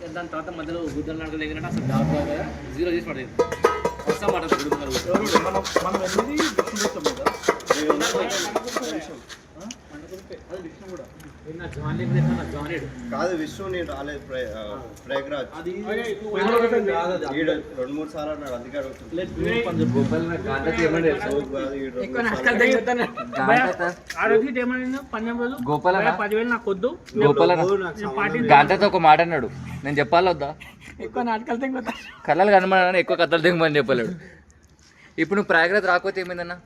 దాని తర్వాత మధ్యలో గుద్దలు నడక దగ్గర అసలు దాదాపు 0 చేసి పడేది వస్తాం మాట మనం వెళ్ళి కాదు విష్ణు నేను రాలేదు ప్రయాగ్రాజ్ 2-3 సార్లు అన్నాడు అందుకే గాంధతో ఒక మాట అన్నాడు, నేను చెప్పాలి వద్దా? ఎక్కువ నాటకాలు తెగ కళలు కనబడాలని ఎక్కువ కథలు తెగమని చెప్పలేడు. ఇప్పుడు నువ్వు ప్రయాగ్రాజ్ రాకపోతే ఏమైందన్నా?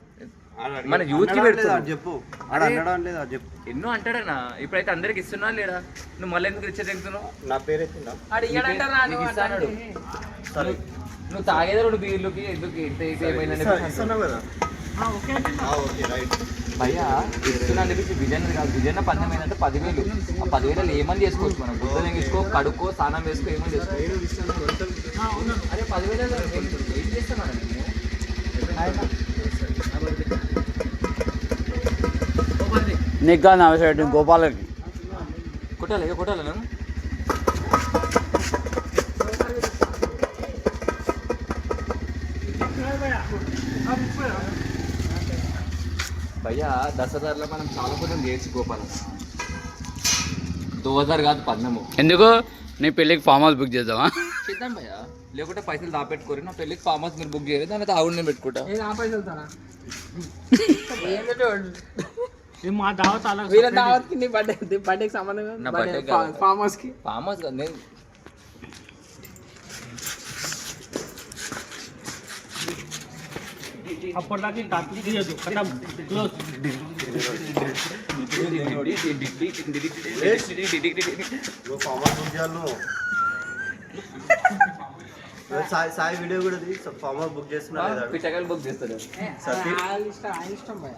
మన యూత్ కి పెడుతున్నాడు చెప్పు చెప్పు ఎన్నో అంటాడన్నా. ఇప్పుడైతే అందరికి ఇస్తున్నా లేడా? నువ్వు మళ్ళీ ఎందుకు రిచ్ తెగుతున్నావు? నా పేరు ఎత్తిందా? నువ్వు తాగేదా 2 బీర్లకి ఎందుకు భయ్యా ఇస్తున్నా అనిపించి విజయన్ కాదు. విజయన్ పందెం ఏంటంటే 10,000. ఆ 10,000 ఏమని చేసుకోవచ్చు మనం? బుద్ధ తెగించుకో, కడుక్కో, స్నానం వేసుకో, ఏమని చేసుకో. అరే 10,000 ఏం చేస్తున్నా నీకు నా అవసరం గోపాలకి కొట్టాలి కొట్టాలి నేను భయ్యా. దసరాలో మనం చాలా కొంచెం చేయొచ్చు గోపాల. 2000 కాదు 10. ఎందుకు నీ పెళ్ళికి ఫామ్ హౌస్ బుక్ చేద్దామా? చేద్దాం భయ్యా. లేకుంటే పైసలు దాపెట్టుకోరు. నా పెళ్ళికి ఫామ్ హౌస్ మీరు బుక్ చేయలేదు, దాని తాగుడు నేను పెట్టుకుంటా. మా దావత్ అలా వీళ్ళ దావత్కి నీ బర్త్డేకి సంబంధం నా బర్త్డే ఫామ్ హౌస్కి ఫామ్ హౌస్ కాదు నేను అప్పటిదాకా తీయద్దు క్లోజ్. సాయి వీడియో కూడా ఫామ్ హౌస్ బుక్ చేస్తున్నా పిచ్చకాయలు బుక్ చేస్తారు. ఇష్టం భయ